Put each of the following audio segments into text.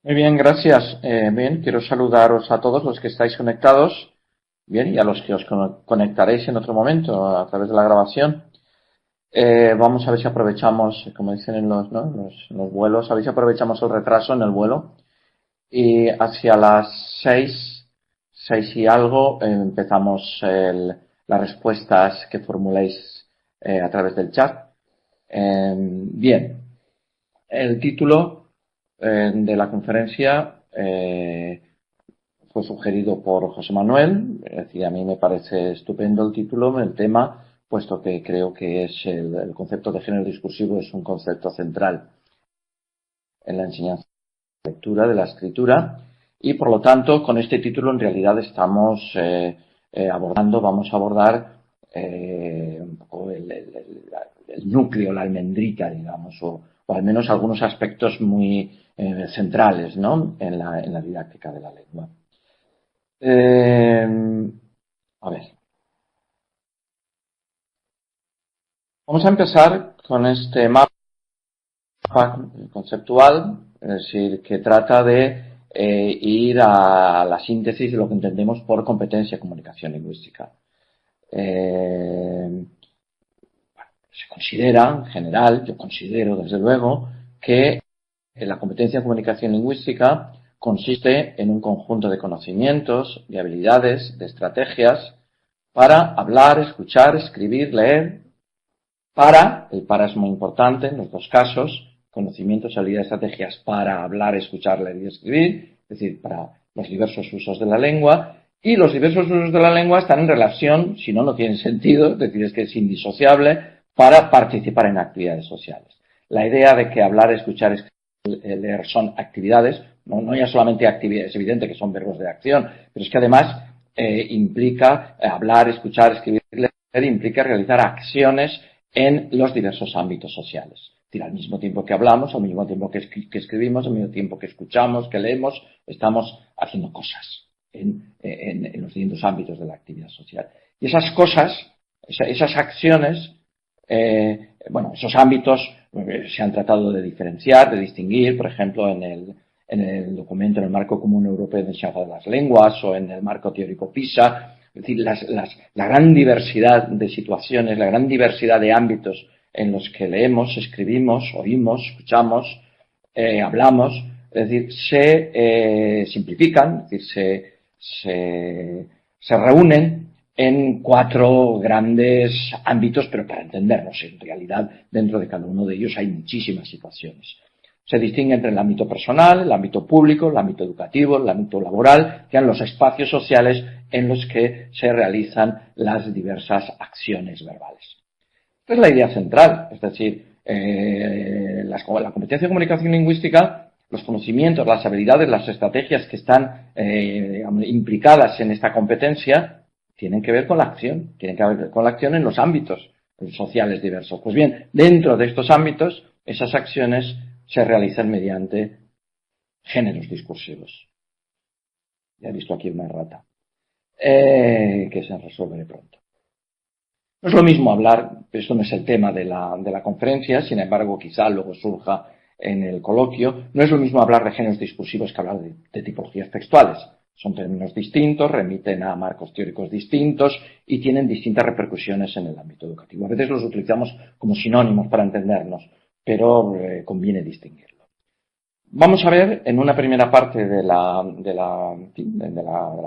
Muy bien, gracias. Bien, quiero saludaros a todos los que estáis conectados, bien, y a los que os conectaréis en otro momento a través de la grabación. Vamos a ver si aprovechamos, como dicen en los, ¿no? los vuelos, a ver si aprovechamos el retraso en el vuelo y hacia las 6 y algo, empezamos las respuestas que formuléis a través del chat. Bien, el título de la conferencia fue sugerido por José Manuel. Es decir, a mí me parece estupendo el título, el tema, puesto que creo que es el concepto de género discursivo es un concepto central en la enseñanza de la lectura, de la escritura, y por lo tanto, con este título en realidad estamos vamos a abordar un poco el núcleo, la almendrita, digamos, o al menos algunos aspectos muy centrales, ¿no? en la didáctica de la lengua. A ver. Vamos a empezar con este mapa conceptual, es decir, que trata de ir a la síntesis de lo que entendemos por competencia de comunicación lingüística. Se considera, en general, yo considero desde luego, que la competencia de comunicación lingüística consiste en un conjunto de conocimientos, de habilidades, de estrategias para hablar, escuchar, escribir, leer, el para es muy importante en los dos casos, conocimientos, habilidades, estrategias para hablar, escuchar, leer y escribir, es decir, para los diversos usos de la lengua, y los diversos usos de la lengua están en relación, si no, no tienen sentido, es decir, es que es indisociable, para participar en actividades sociales. La idea de que hablar, escuchar, escribir, leer son actividades, no ya solamente actividades, es evidente que son verbos de acción, pero es que además implica hablar, escuchar, escribir, leer, implica realizar acciones en los diversos ámbitos sociales. Es decir, al mismo tiempo que hablamos, al mismo tiempo que escribimos, al mismo tiempo que escuchamos, que leemos, estamos haciendo cosas en los distintos ámbitos de la actividad social. Y esas cosas, esas acciones, esos ámbitos se han tratado de diferenciar, de distinguir, por ejemplo, en el documento, en el Marco Común Europeo de Enseñanza de las Lenguas o en el Marco Teórico PISA. Es decir, la gran diversidad de situaciones, la gran diversidad de ámbitos en los que leemos, escribimos, oímos, escuchamos, hablamos, es decir, se simplifican, es decir, se reúnen en 4 grandes ámbitos, pero para entendernos, en realidad, dentro de cada uno de ellos hay muchísimas situaciones. Se distingue entre el ámbito personal, el ámbito público, el ámbito educativo, el ámbito laboral, que son los espacios sociales en los que se realizan las diversas acciones verbales. Esta es la idea central, es decir, la competencia de comunicación lingüística, los conocimientos, las habilidades, las estrategias que están implicadas en esta competencia tienen que ver con la acción, en los ámbitos sociales diversos. Pues bien, dentro de estos ámbitos, esas acciones se realizan mediante géneros discursivos. Ya he visto aquí una errata, que se resuelve pronto. No es lo mismo hablar, esto no es el tema de la conferencia, sin embargo, quizá luego surja en el coloquio, no es lo mismo hablar de géneros discursivos que hablar de tipologías textuales. Son términos distintos, remiten a marcos teóricos distintos y tienen distintas repercusiones en el ámbito educativo. A veces los utilizamos como sinónimos para entendernos, pero conviene distinguirlo. Vamos a ver en una primera parte de la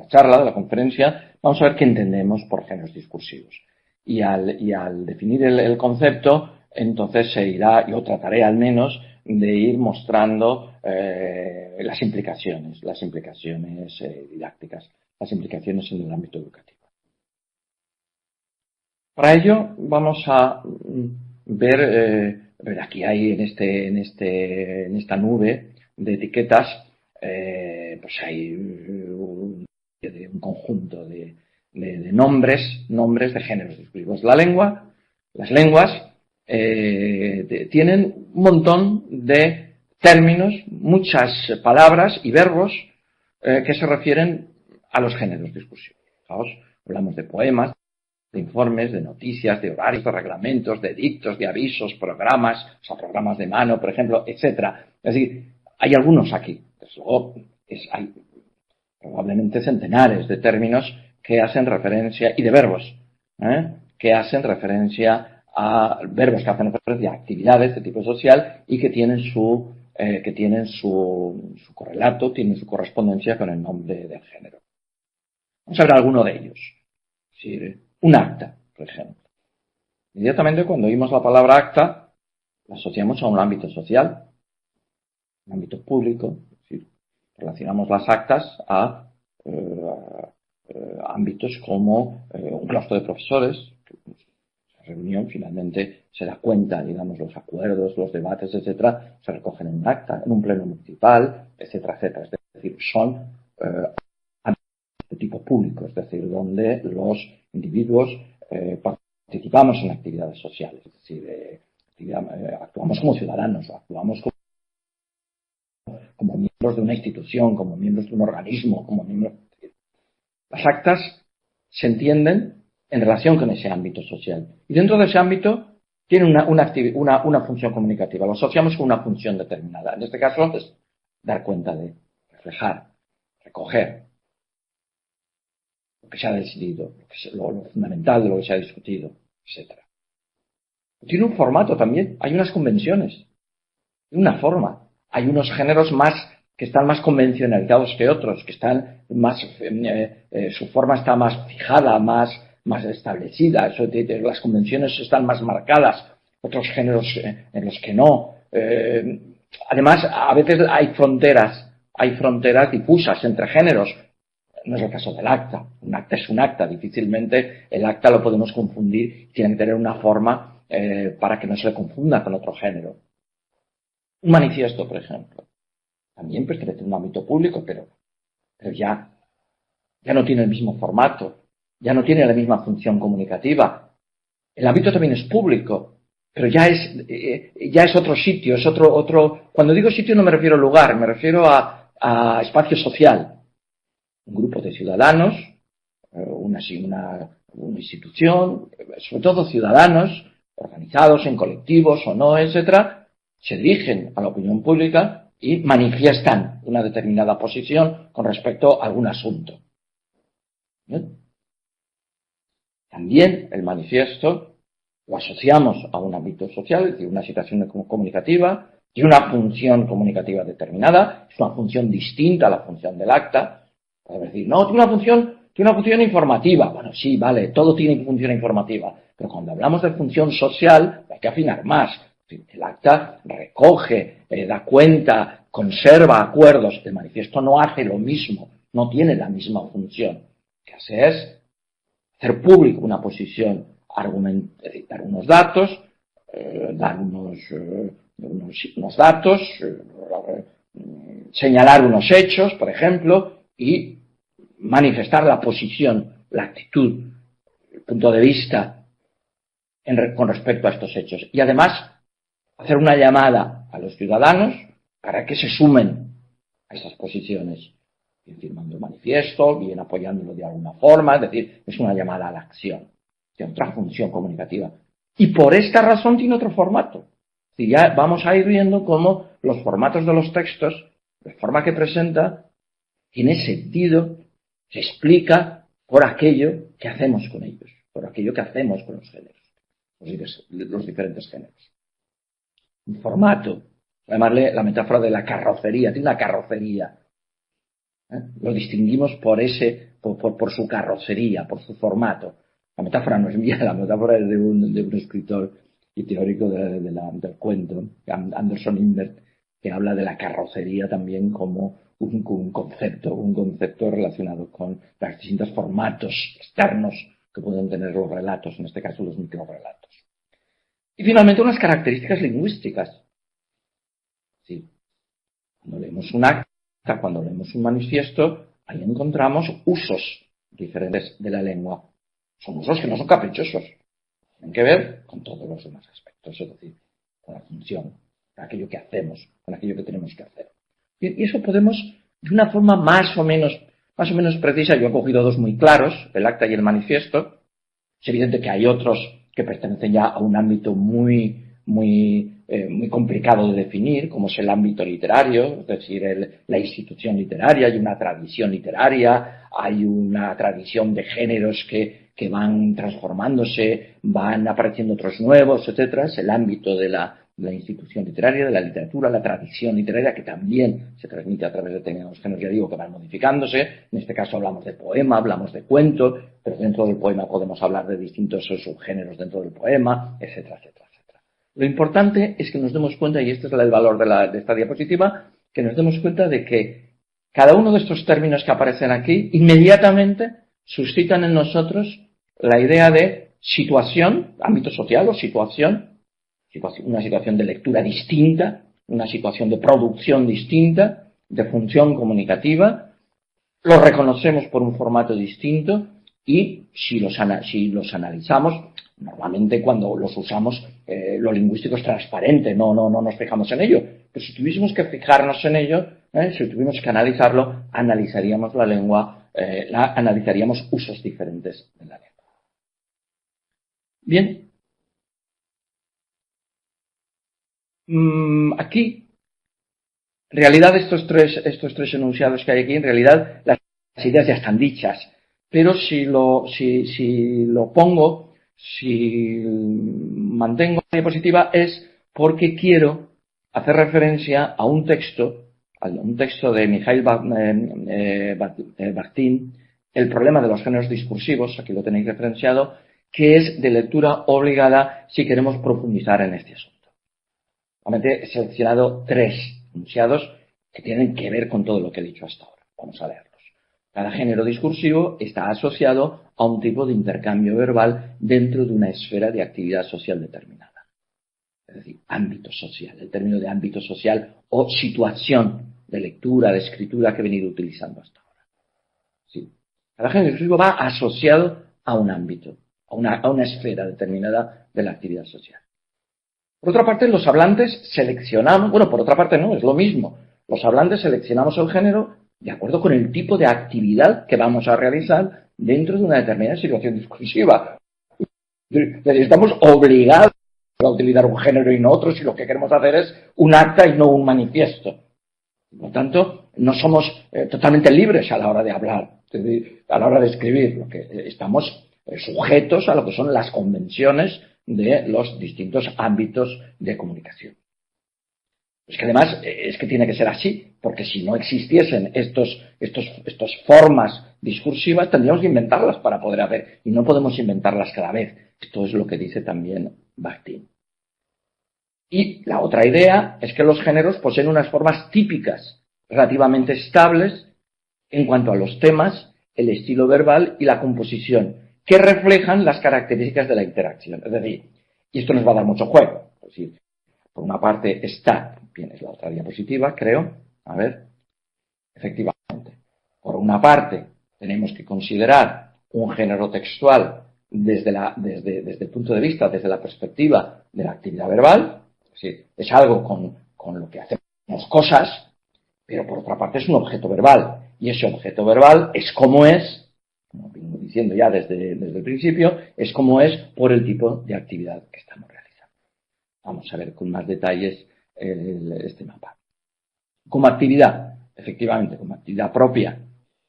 charla, de la conferencia, vamos a ver qué entendemos por géneros discursivos. Y al definir el concepto, entonces se irá, yo trataré al menos, de ir mostrando las implicaciones didácticas, las implicaciones en el ámbito educativo. Para ello vamos a ver aquí hay en esta nube de etiquetas, pues hay un conjunto de nombres de géneros discursivos. Las lenguas tienen un montón de términos, muchas palabras y verbos que se refieren a los géneros discursivos. Fijaos, hablamos de poemas, de informes, de noticias, de horarios, de reglamentos, de edictos, de avisos, programas, programas de mano, por ejemplo, etcétera. Es decir, hay algunos aquí. Desde luego, hay probablemente centenares de términos que hacen referencia, y de verbos, que hacen referencia a verbos que hacen referencia a actividades de tipo social y que tienen su correlato, tienen su correspondencia con el nombre del género. Vamos a ver alguno de ellos. Es decir, un acta, por ejemplo. Inmediatamente cuando oímos la palabra acta, la asociamos a un ámbito social, un ámbito público. Es decir, relacionamos las actas a ámbitos como un claustro de profesores. La reunión finalmente se da cuenta, digamos, los acuerdos, los debates, etcétera, se recogen en un acta, en un pleno municipal, etcétera, etcétera. Es decir, son de tipo público, es decir, donde los individuos participamos en actividades sociales, es decir, actuamos como ciudadanos, actuamos como miembros de una institución, como miembros de un organismo, como miembros. Las actas se entienden en relación con ese ámbito social. Y dentro de ese ámbito tienen una función comunicativa. Lo asociamos con una función determinada. En este caso es dar cuenta de, reflejar, recoger lo que se ha decidido, lo fundamental de lo que se ha discutido, etc. Tiene un formato también. Hay unas convenciones. Una forma. Hay unos géneros que están más convencionalizados que otros, que están más, su forma está más fijada, más establecida. Las convenciones están más marcadas. Otros géneros en los que no. Además, a veces hay fronteras difusas entre géneros. No es el caso del acta. Un acta es un acta. Difícilmente el acta lo podemos confundir. Tiene que tener una forma para que no se le confunda con otro género. Un manifiesto, por ejemplo, también pertenece a un ámbito público, pero ya no tiene el mismo formato, ya no tiene la misma función comunicativa. El ámbito también es público, pero ya es otro sitio, es otro. Cuando digo sitio no me refiero a lugar, me refiero a espacio social. Un grupo de ciudadanos, una institución, sobre todo ciudadanos, organizados en colectivos o no, etcétera, se dirigen a la opinión pública y manifiestan una determinada posición con respecto a algún asunto. ¿Bien? También el manifiesto lo asociamos a un ámbito social, es decir, una situación comunicativa, y una función comunicativa determinada, es una función distinta a la función del acta. Podemos decir, no, tiene una función informativa. Bueno, sí, vale, todo tiene función informativa, pero cuando hablamos de función social hay que afinar más. El acta recoge, da cuenta, conserva acuerdos. El manifiesto no hace lo mismo, no tiene la misma función. Lo que hace es hacer público una posición, dar unos datos, dar unos datos, señalar unos hechos, por ejemplo, y manifestar la posición, la actitud, el punto de vista con respecto a estos hechos. Y además, hacer una llamada a los ciudadanos para que se sumen a estas posiciones, bien firmando el manifiesto, bien apoyándolo de alguna forma, es decir, es una llamada a la acción, tiene otra función comunicativa. Y por esta razón tiene otro formato. Y ya vamos a ir viendo cómo los formatos de los textos, la forma que presenta, tiene sentido, se explica por aquello que hacemos con ellos, por aquello que hacemos con los géneros, los diferentes géneros. Un formato, llamarle la metáfora de la carrocería, tiene una carrocería. Lo distinguimos por su carrocería, por su formato. La metáfora no es mía, la metáfora es de un escritor y teórico del cuento, Anderson Invert, que habla de la carrocería también como un concepto relacionado con los distintos formatos externos que pueden tener los relatos, en este caso los microrrelatos. Y finalmente unas características lingüísticas. Sí. Cuando leemos un acta, cuando leemos un manifiesto, ahí encontramos usos diferentes de la lengua. Son usos que no son caprichosos. Tienen que ver con todos los demás aspectos, es decir, con la función, con aquello que hacemos, con aquello que tenemos que hacer. Y eso podemos, de una forma más o menos precisa, yo he cogido dos muy claros, el acta y el manifiesto. Es evidente que hay otros que pertenecen ya a un ámbito muy muy complicado de definir, como es el ámbito literario, es decir, la institución literaria, hay una tradición literaria, hay una tradición de géneros que van transformándose, van apareciendo otros nuevos, etcétera. Es el ámbito de la institución literaria, de la literatura, la tradición literaria, que también se transmite a través de determinados géneros, ya digo, que van modificándose. En este caso hablamos de poema, hablamos de cuento, pero dentro del poema podemos hablar de distintos subgéneros dentro del poema, etcétera, etcétera, etcétera. Lo importante es que nos demos cuenta, y este es el valor de esta diapositiva, que nos demos cuenta de que cada uno de estos términos que aparecen aquí inmediatamente suscitan en nosotros la idea de situación, ámbito social o situación, una situación de lectura distinta, una situación de producción distinta, de función comunicativa, lo reconocemos por un formato distinto y si los analizamos, normalmente cuando los usamos, lo lingüístico es transparente, no nos fijamos en ello, pero si tuviésemos que fijarnos en ello, si tuviésemos que analizarlo, analizaríamos la lengua, analizaríamos usos diferentes de la lengua. Bien. Aquí, en realidad, estos tres enunciados que hay aquí, en realidad, las ideas ya están dichas. Pero si lo mantengo la diapositiva, es porque quiero hacer referencia a un texto de Mikhail Bakhtin, El problema de los géneros discursivos, aquí lo tenéis referenciado, que es de lectura obligada si queremos profundizar en este asunto. He seleccionado 3 enunciados que tienen que ver con todo lo que he dicho hasta ahora. Vamos a leerlos. Cada género discursivo está asociado a un tipo de intercambio verbal dentro de una esfera de actividad social determinada. Es decir, ámbito social. El término de ámbito social o situación de lectura, de escritura que he venido utilizando hasta ahora. ¿Sí? Cada género discursivo va asociado a un ámbito, a una esfera determinada de la actividad social. Por otra parte, los hablantes seleccionamos, por otra parte no, es lo mismo. Los hablantes seleccionamos el género de acuerdo con el tipo de actividad que vamos a realizar dentro de una determinada situación discursiva. Estamos obligados a utilizar un género y no otro si lo que queremos hacer es un acta y no un manifiesto. Por lo tanto, no somos totalmente libres a la hora de hablar, a la hora de escribir, lo que estamos sujetos a lo que son las convenciones de los distintos ámbitos de comunicación. Es que además es que tiene que ser así, porque si no existiesen estas formas discursivas, tendríamos que inventarlas para poder hacer, y no podemos inventarlas cada vez. Esto es lo que dice también Bakhtin. Y la otra idea es que los géneros poseen unas formas típicas, relativamente estables, en cuanto a los temas, el estilo verbal y la composición, que reflejan las características de la interacción. Es decir, y esto nos va a dar mucho juego. Es decir, por una parte está, bien, es la otra diapositiva, creo, a ver, efectivamente. Por una parte, tenemos que considerar un género textual desde el punto de vista, desde la perspectiva de la actividad verbal, es decir, es algo con lo que hacemos cosas, pero por otra parte es un objeto verbal, y ese objeto verbal es como es, como vengo diciendo ya desde el principio, es como es por el tipo de actividad que estamos realizando. Vamos a ver con más detalles este mapa. Como actividad, efectivamente, como actividad propia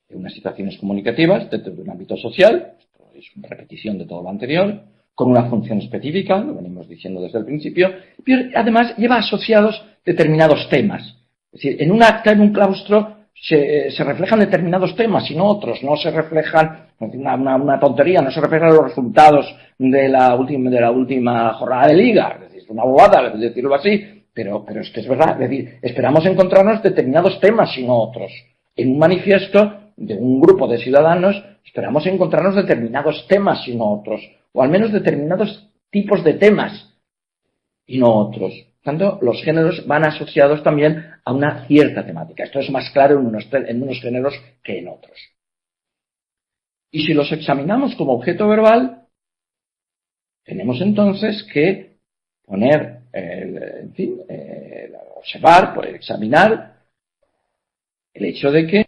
de unas situaciones comunicativas dentro de un ámbito social, esto es una repetición de todo lo anterior, con una función específica, lo venimos diciendo desde el principio, pero además lleva asociados determinados temas. Es decir, en un acta, en un claustro, se reflejan determinados temas y no otros, no se reflejan, una tontería, no se reflejan los resultados de la última jornada de liga, es decir, es una bobada decirlo así, pero es que es verdad, es decir, esperamos encontrarnos determinados temas y no otros. En un manifiesto de un grupo de ciudadanos esperamos encontrarnos determinados temas y no otros, o al menos determinados tipos de temas y no otros. Por tanto, los géneros van asociados también a una cierta temática. Esto es más claro en unos géneros que en otros. Y si los examinamos como objeto verbal, tenemos entonces que poner, observar, poder examinar el hecho de que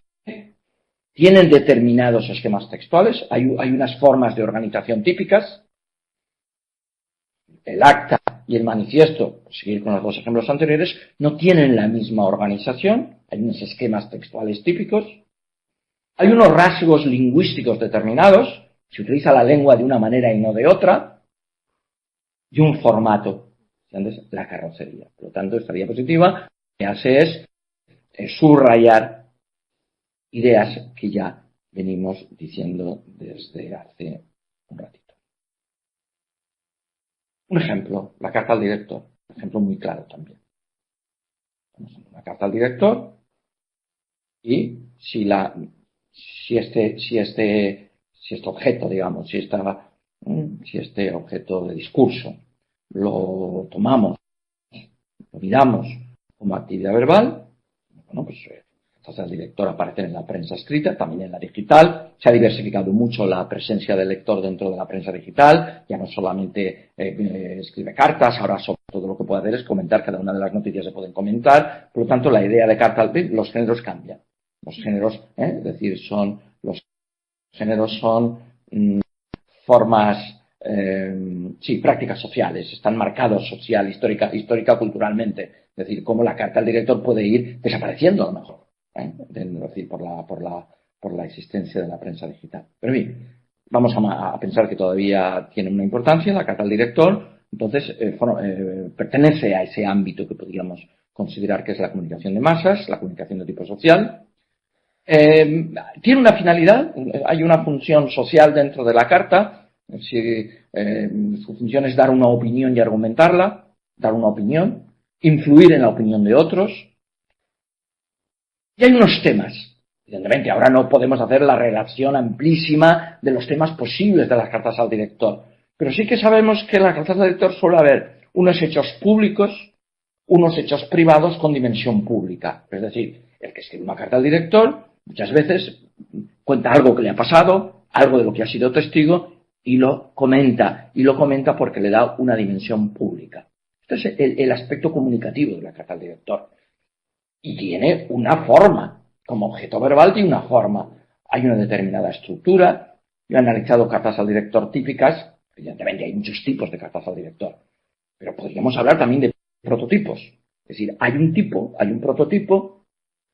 tienen determinados esquemas textuales, hay unas formas de organización típicas. El acta y el manifiesto, por seguir con los dos ejemplos anteriores, no tienen la misma organización, hay unos esquemas textuales típicos, hay unos rasgos lingüísticos determinados, se utiliza la lengua de una manera y no de otra, y un formato, ¿entiendes? La carrocería. Por lo tanto, esta diapositiva lo que hace es subrayar ideas que ya venimos diciendo desde hace un ratito. Un ejemplo, la carta al director, un ejemplo muy claro también. Una carta al director y si este objeto, digamos, si este objeto de discurso lo tomamos, lo miramos como actividad verbal, bueno, pues cartas al director aparecen en la prensa escrita, también en la digital. Se ha diversificado mucho la presencia del lector dentro de la prensa digital. Ya no solamente escribe cartas, ahora sobre todo lo que puede hacer es comentar, cada una de las noticias se pueden comentar. Por lo tanto, la idea de carta al los géneros cambian. Los géneros, es decir, son formas, prácticas sociales, están marcados social, histórica, culturalmente. Es decir, cómo la carta al director puede ir desapareciendo a lo mejor, es decir, por la existencia de la prensa digital. Pero bien, vamos a pensar que todavía tiene una importancia la carta al director, entonces pertenece a ese ámbito que podríamos considerar que es la comunicación de masas, la comunicación de tipo social. Tiene una finalidad, hay una función social dentro de la carta, su función es dar una opinión y argumentarla, dar una opinión, influir en la opinión de otros. Y hay unos temas. Evidentemente, ahora no podemos hacer la relación amplísima de los temas posibles de las cartas al director, pero sí que sabemos que en las cartas al director suele haber unos hechos públicos, unos hechos privados con dimensión pública. Es decir, el que escribe una carta al director muchas veces cuenta algo que le ha pasado, algo de lo que ha sido testigo, y lo comenta porque le da una dimensión pública. Este es el aspecto comunicativo de la carta al director. Y tiene una forma, como objeto verbal tiene una forma. Hay una determinada estructura. Yo he analizado cartas al director típicas, evidentemente hay muchos tipos de cartas al director, pero podríamos hablar también de prototipos. Es decir, hay un prototipo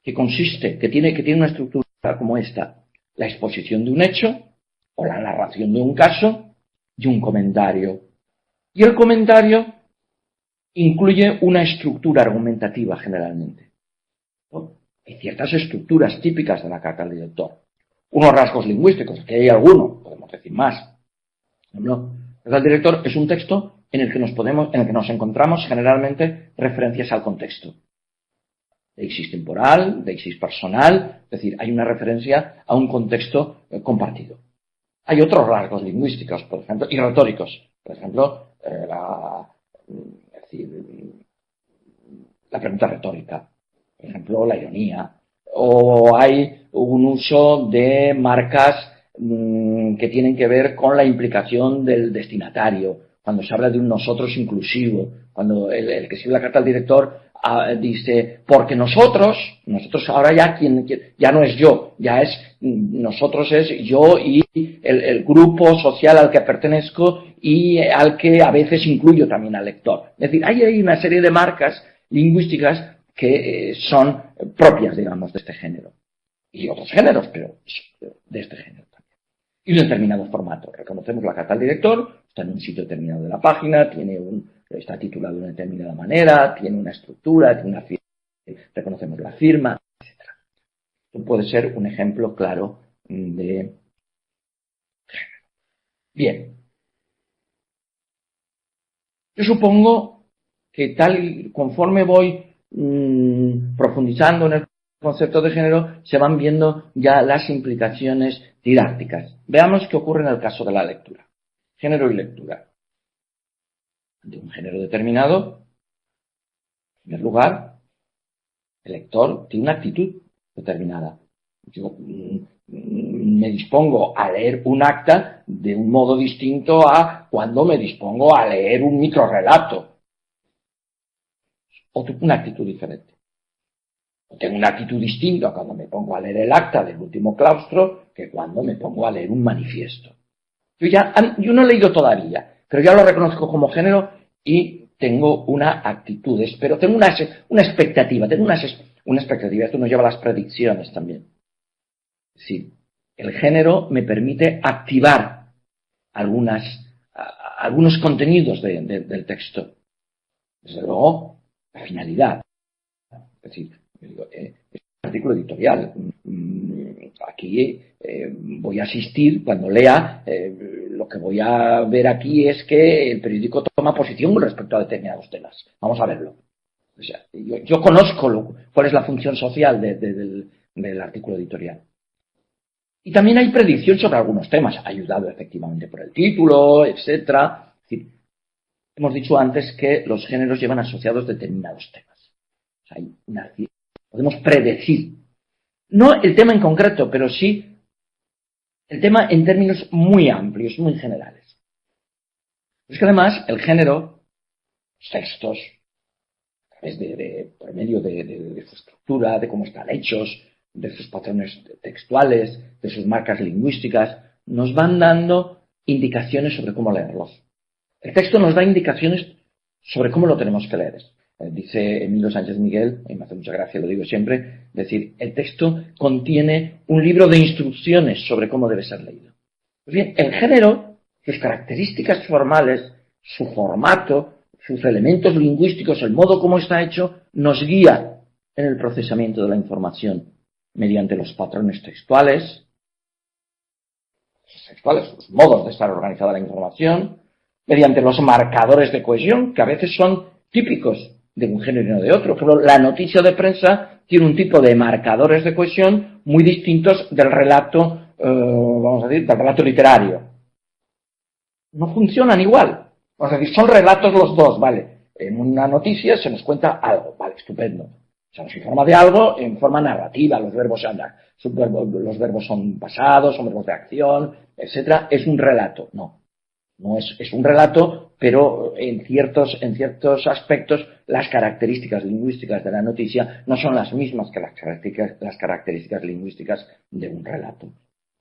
que tiene una estructura como esta: la exposición de un hecho o la narración de un caso y un comentario. Y el comentario incluye una estructura argumentativa generalmente. Hay ciertas estructuras típicas de la carta al director. Unos rasgos lingüísticos, que hay algunos, podemos decir más. No. La carta al director es un texto en el que nos encontramos generalmente referencias al contexto. Deixis temporal, deixis personal, es decir, hay una referencia a un contexto compartido. Hay otros rasgos lingüísticos, por ejemplo, y retóricos. Por ejemplo, la pregunta retórica. Por ejemplo, la ironía. O hay un uso de marcas que tienen que ver con la implicación del destinatario. Cuando se habla de un nosotros inclusivo. Cuando el que escribe la carta al director dice, porque nosotros ahora ya no es yo, ya es nosotros, es yo y el grupo social al que pertenezco y al que a veces incluyo también al lector. Es decir, hay una serie de marcas lingüísticas que son propias, digamos, de este género. Y otros géneros, pero de este género también. Y un determinado formato. Reconocemos la carta al director, está en un sitio determinado de la página, está titulado de una determinada manera, tiene una estructura, tiene una firma, reconocemos la firma, etc. Esto puede ser un ejemplo claro de género. Bien. Yo supongo que conforme voy profundizando en el concepto de género, se van viendo ya las implicaciones didácticas. Veamos qué ocurre en el caso de la lectura. Género y lectura. De un género determinado, en primer lugar, el lector tiene una actitud determinada. Yo me dispongo a leer un acta de un modo distinto a cuando me dispongo a leer un microrrelato. O una actitud diferente. O tengo una actitud distinta cuando me pongo a leer el acta del último claustro que cuando me pongo a leer un manifiesto. Yo no he leído todavía, pero ya lo reconozco como género y tengo una actitud, pero tengo una expectativa, una expectativa. Esto nos lleva a las predicciones también. Es decir, el género me permite activar algunos contenidos del texto. Desde luego, la finalidad. Es decir, es un artículo editorial. Aquí voy a asistir, cuando lea, lo que voy a ver aquí es que el periódico toma posición con respecto a determinados temas. Vamos a verlo. O sea, yo conozco cuál es la función social del artículo editorial. Y también hay predicción sobre algunos temas, ayudado efectivamente por el título, etcétera. Es decir, hemos dicho antes que los géneros llevan asociados determinados temas. O sea, podemos predecir, no el tema en concreto, pero sí el tema en términos muy amplios, muy generales. Es que además el género, los textos, a través por medio de su estructura, de cómo están hechos, de sus patrones textuales, de sus marcas lingüísticas, nos van dando indicaciones sobre cómo leerlos. El texto nos da indicaciones sobre cómo lo tenemos que leer. Dice Emilio Sánchez Miguel, y me hace mucha gracia, lo digo siempre, decir, el texto contiene un libro de instrucciones sobre cómo debe ser leído. Pues bien, el género, sus características formales, su formato, sus elementos lingüísticos, el modo como está hecho, nos guía en el procesamiento de la información mediante los patrones textuales, los modos de estar organizada la información, mediante los marcadores de cohesión, que a veces son típicos de un género y no de otro. Por ejemplo, la noticia de prensa tiene un tipo de marcadores de cohesión muy distintos del relato, vamos a decir, del relato literario. No funcionan igual. Vamos a decir, son relatos los dos, ¿vale? En una noticia se nos cuenta algo, vale, estupendo. Se nos informa de algo en forma narrativa, los verbos son pasados, son verbos de acción, etcétera. Es un relato, no es un relato, pero en ciertos aspectos las características lingüísticas de la noticia no son las mismas que las características lingüísticas de un relato.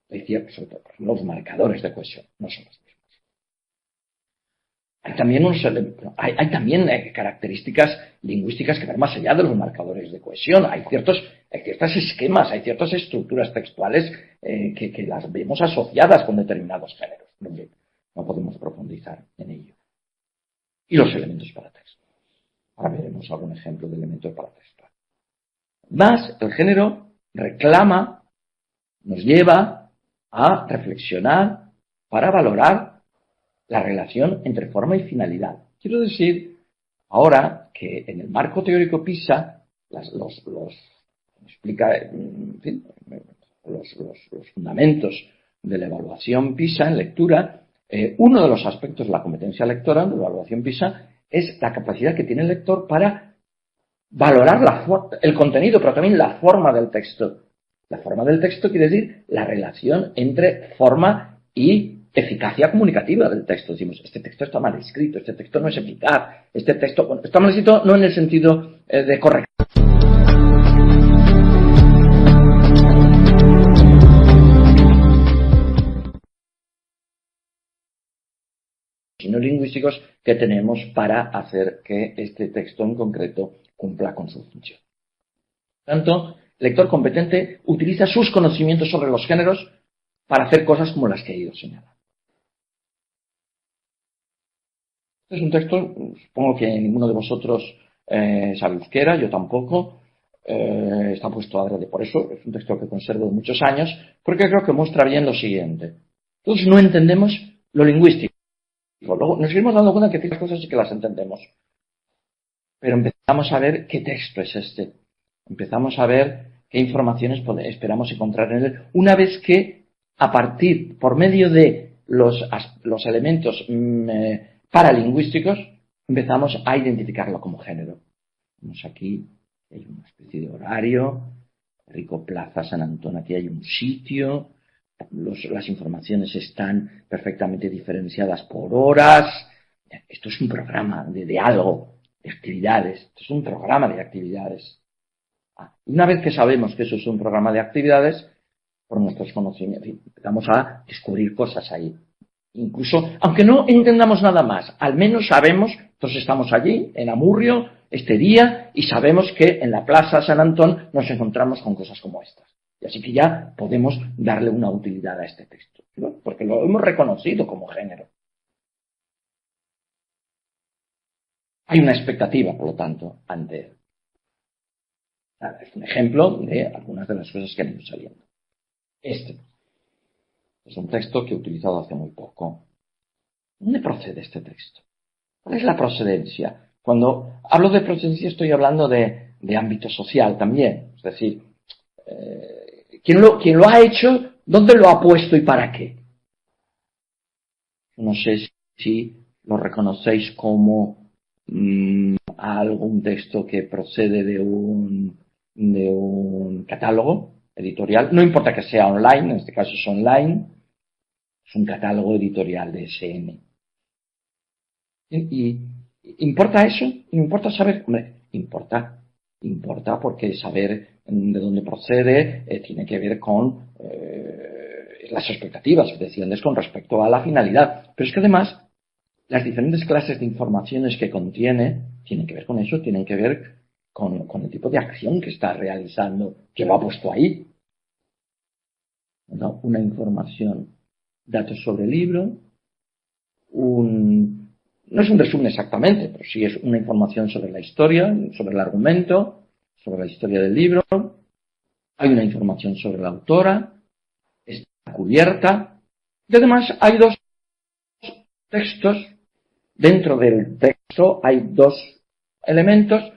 Es cierto, sobre todo, los marcadores de cohesión no son los mismos. Hay también características lingüísticas que van más allá de los marcadores de cohesión. Hay ciertos esquemas, hay ciertas estructuras textuales que las vemos asociadas con determinados géneros. No podemos profundizar en ello. Y los elementos paratexto. Ahora veremos algún ejemplo de elementos paratexto. Más, el género reclama, nos lleva a reflexionar para valorar la relación entre forma y finalidad. Quiero decir ahora que en el marco teórico PISA, explica, en fin, los fundamentos de la evaluación PISA en lectura, uno de los aspectos de la competencia lectora de la evaluación PISA es la capacidad que tiene el lector para valorar el contenido, pero también la forma del texto. La forma del texto quiere decir la relación entre forma y eficacia comunicativa del texto. Decimos, este texto está mal escrito, este texto no es eficaz, este texto está mal escrito no en el sentido de correcto, sino lingüísticos que tenemos para hacer que este texto en concreto cumpla con su función. Por tanto, el lector competente utiliza sus conocimientos sobre los géneros para hacer cosas como las que he ido señalando. Este es un texto, supongo que ninguno de vosotros sabe euskera, yo tampoco, está puesto adrede por eso, es un texto que conservo muchos años, porque creo que muestra bien lo siguiente. Todos no entendemos lo lingüístico, luego nos iremos dando cuenta que ciertas cosas sí que las entendemos, pero empezamos a ver qué texto es este, empezamos a ver qué informaciones esperamos encontrar en él, una vez que por medio de los elementos paralingüísticos, empezamos a identificarlo como género. Vemos aquí, hay una especie de horario, Rico Plaza San Antón, aquí hay un sitio, las informaciones están perfectamente diferenciadas por horas. Esto es un programa de algo, de actividades, esto es un programa de actividades. Una vez que sabemos que eso es un programa de actividades, por nuestros conocimientos, empezamos a descubrir cosas ahí. Incluso, aunque no entendamos nada más, al menos sabemos, entonces estamos allí, en Amurrio, este día, y sabemos que en la Plaza San Antón nos encontramos con cosas como estas. Y así que ya podemos darle una utilidad a este texto, ¿no? Porque lo hemos reconocido como género. Hay una expectativa, por lo tanto, ante él. Es un ejemplo de algunas de las cosas que han ido saliendo. Este es un texto que he utilizado hace muy poco. ¿Dónde procede este texto? ¿Cuál es la procedencia? Cuando hablo de procedencia estoy hablando de ámbito social también. Es decir, ¿quién lo ha hecho? ¿Dónde lo ha puesto y para qué? No sé si lo reconocéis como algún texto que procede de un catálogo editorial. No importa que sea online, en este caso es online. Es un catálogo editorial de SM. ¿Y importa eso? ¿Importa saber? Hombre, importa porque saber de dónde procede tiene que ver con las expectativas, decisiones con respecto a la finalidad. Pero es que además las diferentes clases de informaciones que contiene tienen que ver con eso, tienen que ver con el tipo de acción que está realizando, que lo ha puesto ahí. ¿No? Una información, datos sobre el libro, no es un resumen exactamente, pero sí es una información sobre la historia, sobre el argumento, sobre la historia del libro. Hay una información sobre la autora, está cubierta. Y además hay dos textos. Dentro del texto hay dos elementos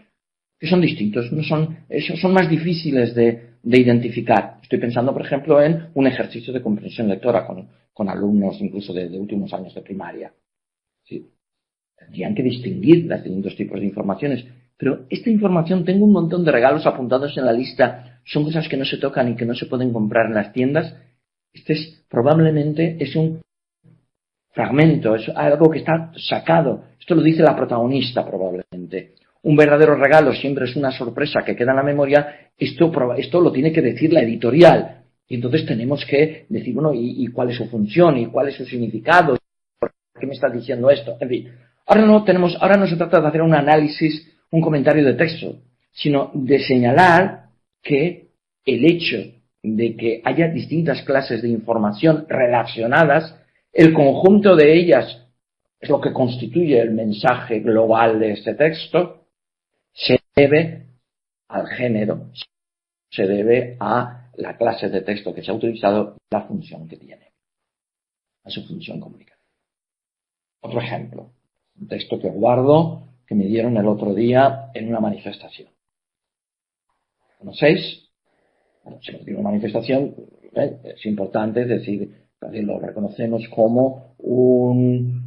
que son distintos, son más difíciles de identificar. Estoy pensando, por ejemplo, en un ejercicio de comprensión lectora con alumnos incluso de últimos años de primaria. ¿Sí? Tendrían que distinguir los distintos tipos de informaciones. Pero esta información, tengo un montón de regalos apuntados en la lista, son cosas que no se tocan y que no se pueden comprar en las tiendas. Probablemente es un fragmento, es algo que está sacado. Esto lo dice la protagonista probablemente. Un verdadero regalo siempre es una sorpresa que queda en la memoria. Esto lo tiene que decir la editorial. Y entonces tenemos que decir, bueno, ¿y cuál es su función? ¿Y cuál es su significado? ¿Por qué me está diciendo esto? En fin, ahora no se trata de hacer un análisis, un comentario de texto, sino de señalar que el hecho de que haya distintas clases de información relacionadas, el conjunto de ellas es lo que constituye el mensaje global de este texto, se debe al género, se debe a la clase de texto que se ha utilizado, la función que tiene, a su función comunicativa. Otro ejemplo, un texto que guardo, que me dieron el otro día en una manifestación. ¿Conocéis? Bueno, si nos dieron una manifestación, es importante, es decir, lo reconocemos como una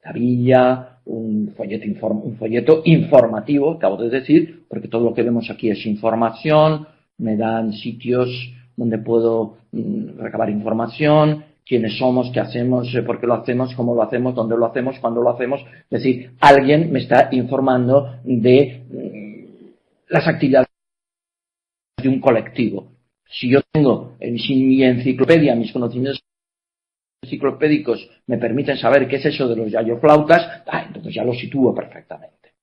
tabilla, un folleto informativo, acabo de decir, porque todo lo que vemos aquí es información, me dan sitios donde puedo recabar información, quiénes somos, qué hacemos, por qué lo hacemos, cómo lo hacemos, dónde lo hacemos, cuándo lo hacemos. Es decir, alguien me está informando de las actividades de un colectivo. Si yo tengo en mi enciclopedia, mis conocimientos enciclopédicos me permiten saber qué es eso de los yayoflautas, entonces ya lo sitúo perfectamente.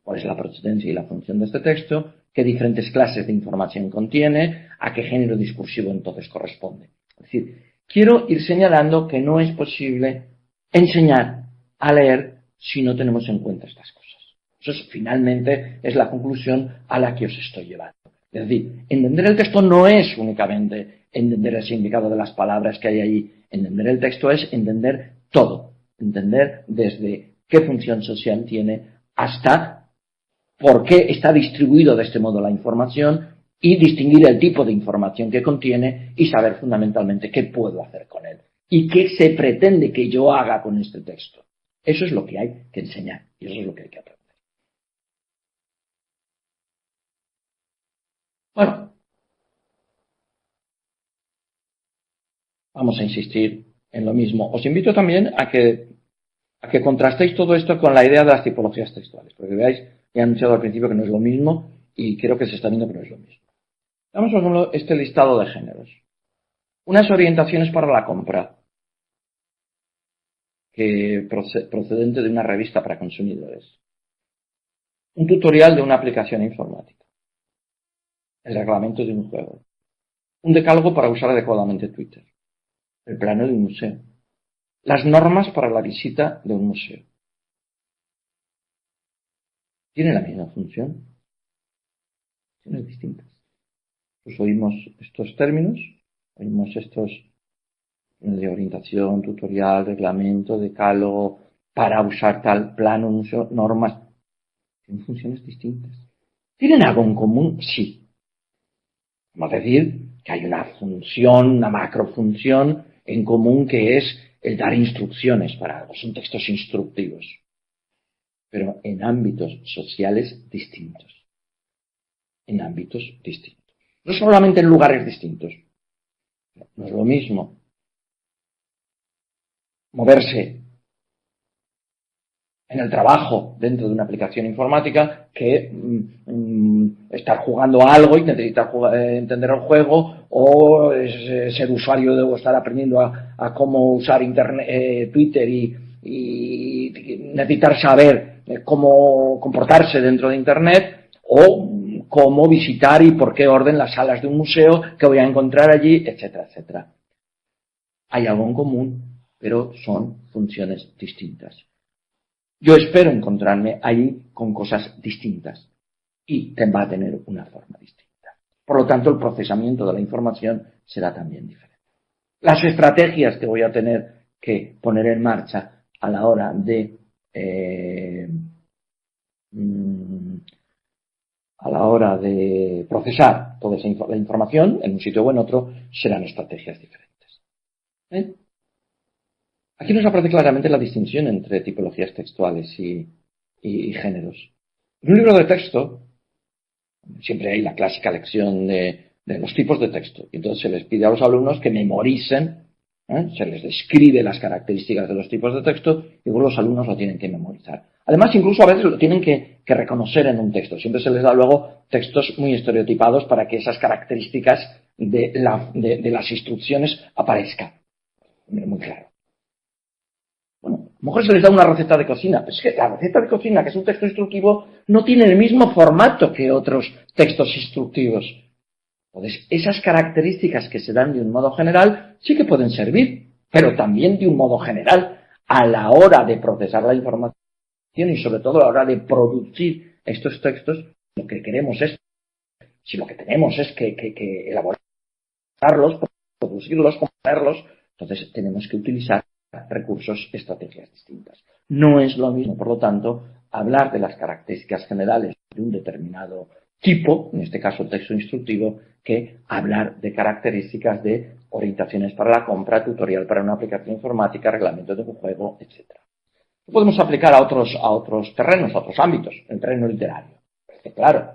¿Cuál es la procedencia y la función de este texto? ¿Qué diferentes clases de información contiene? ¿A qué género discursivo entonces corresponde? Es decir, quiero ir señalando que no es posible enseñar a leer si no tenemos en cuenta estas cosas. Eso finalmente es la conclusión a la que os estoy llevando. Es decir, entender el texto no es únicamente entender el significado de las palabras que hay ahí. Entender el texto es entender todo. Entender desde qué función social tiene hasta por qué está distribuido de este modo la información y distinguir el tipo de información que contiene y saber fundamentalmente qué puedo hacer con él y qué se pretende que yo haga con este texto. Eso es lo que hay que enseñar y eso es lo que hay que aprender. Bueno, vamos a insistir en lo mismo. Os invito también a que contrastéis todo esto con la idea de las tipologías textuales, porque veáis, he anunciado al principio que no es lo mismo y creo que se está viendo que no es lo mismo. Vamos por ejemplo este listado de géneros. Unas orientaciones para la compra. procedente de una revista para consumidores, un tutorial de una aplicación informática, el reglamento de un juego, un decálogo para usar adecuadamente Twitter, el plano de un museo, las normas para la visita de un museo. ¿Tienen la misma función? Funciones distintas. Pues oímos estos términos, oímos estos de orientación, tutorial, reglamento, decálogo, para usar tal plano, museo, normas. Tienen funciones distintas. ¿Tienen algo en común? Sí. Vamos a decir que hay una función, una macrofunción en común que es el dar instrucciones para algo. Son textos instructivos, pero en ámbitos sociales distintos. En ámbitos distintos. No solamente en lugares distintos. No es lo mismo moverse en el trabajo dentro de una aplicación informática que estar jugando a algo y necesitar entender el juego o ser usuario o estar aprendiendo a cómo usar internet, Twitter y necesitar saber cómo comportarse dentro de internet o cómo visitar y por qué orden las salas de un museo que voy a encontrar allí, etcétera, etcétera. Hay algo en común, pero son funciones distintas. Yo espero encontrarme ahí con cosas distintas y va a tener una forma distinta. Por lo tanto, el procesamiento de la información será también diferente. Las estrategias que voy a tener que poner en marcha a la hora de procesar toda la información en un sitio o en otro serán estrategias diferentes. Aquí nos aparece claramente la distinción entre tipologías textuales y géneros. En un libro de texto siempre hay la clásica lección de los tipos de texto. Y entonces se les pide a los alumnos que memoricen, se les describe las características de los tipos de texto y luego los alumnos lo tienen que memorizar. Además, incluso a veces lo tienen que reconocer en un texto. Siempre se les da luego textos muy estereotipados para que esas características de las instrucciones aparezcan. Muy claro. Bueno, a lo mejor se les da una receta de cocina, pero es que la receta de cocina, que es un texto instructivo, no tiene el mismo formato que otros textos instructivos. Entonces, esas características que se dan de un modo general sí que pueden servir, pero también de un modo general a la hora de procesar la información y sobre todo a la hora de producir estos textos, lo que queremos es, si lo que tenemos es que elaborarlos, producirlos, componerlos, entonces tenemos que utilizar recursos, estrategias distintas. No es lo mismo, por lo tanto, hablar de las características generales de un determinado tipo, en este caso texto instructivo, que hablar de características de orientaciones para la compra, tutorial para una aplicación informática, reglamento de un juego, etc. Lo podemos aplicar a otros terrenos, a otros ámbitos, el terreno literario. Porque, claro,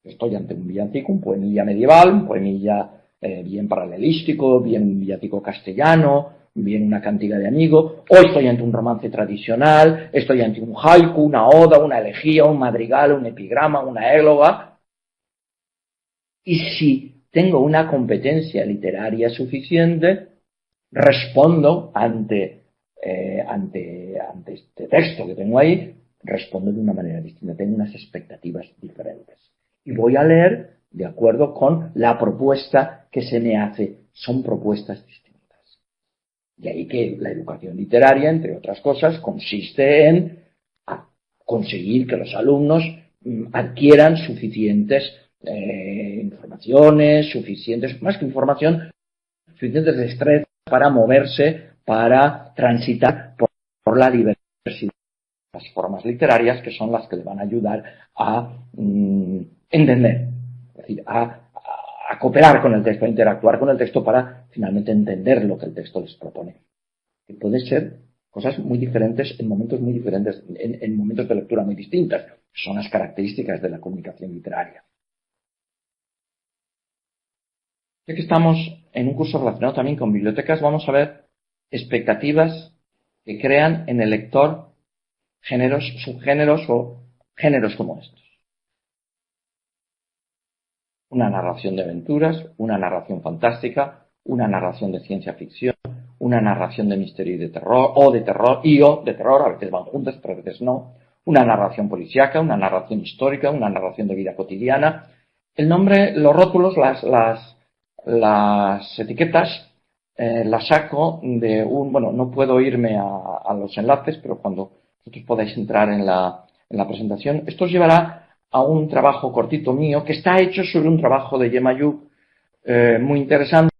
estoy ante un villancico, un poemilla medieval, un poemilla bien paralelístico, bien un villancico castellano, bien una cantiga de amigo, o estoy ante un romance tradicional, estoy ante un haiku, una oda, una elegía, un madrigal, un epigrama, una éloga. Y si tengo una competencia literaria suficiente, respondo ante este texto que tengo ahí, respondo de una manera distinta, tengo unas expectativas diferentes. Y voy a leer de acuerdo con la propuesta que se me hace. Son propuestas distintas. De ahí que la educación literaria, entre otras cosas, consiste en conseguir que los alumnos adquieran suficientes informaciones, más que información, suficientes destrezas para moverse, para transitar por la diversidad de las formas literarias que son las que le van a ayudar a entender, es decir, a cooperar con el texto, a interactuar con el texto para finalmente entender lo que el texto les propone. Que puede ser cosas muy diferentes en momentos muy diferentes, en momentos de lectura muy distintas. Son las características de la comunicación literaria. Ya que estamos en un curso relacionado también con bibliotecas, vamos a ver expectativas que crean en el lector géneros, subgéneros o géneros como estos. Una narración de aventuras, una narración fantástica, una narración de ciencia ficción, una narración de misterio y de terror, o de terror, a veces van juntas, pero a veces no, una narración policíaca, una narración histórica, una narración de vida cotidiana. El nombre, los rótulos, las etiquetas, las saco de bueno, no puedo irme a los enlaces, pero cuando vosotros podáis entrar en la presentación, esto os llevará a un trabajo cortito mío que está hecho sobre un trabajo de Ye Mayub muy interesante.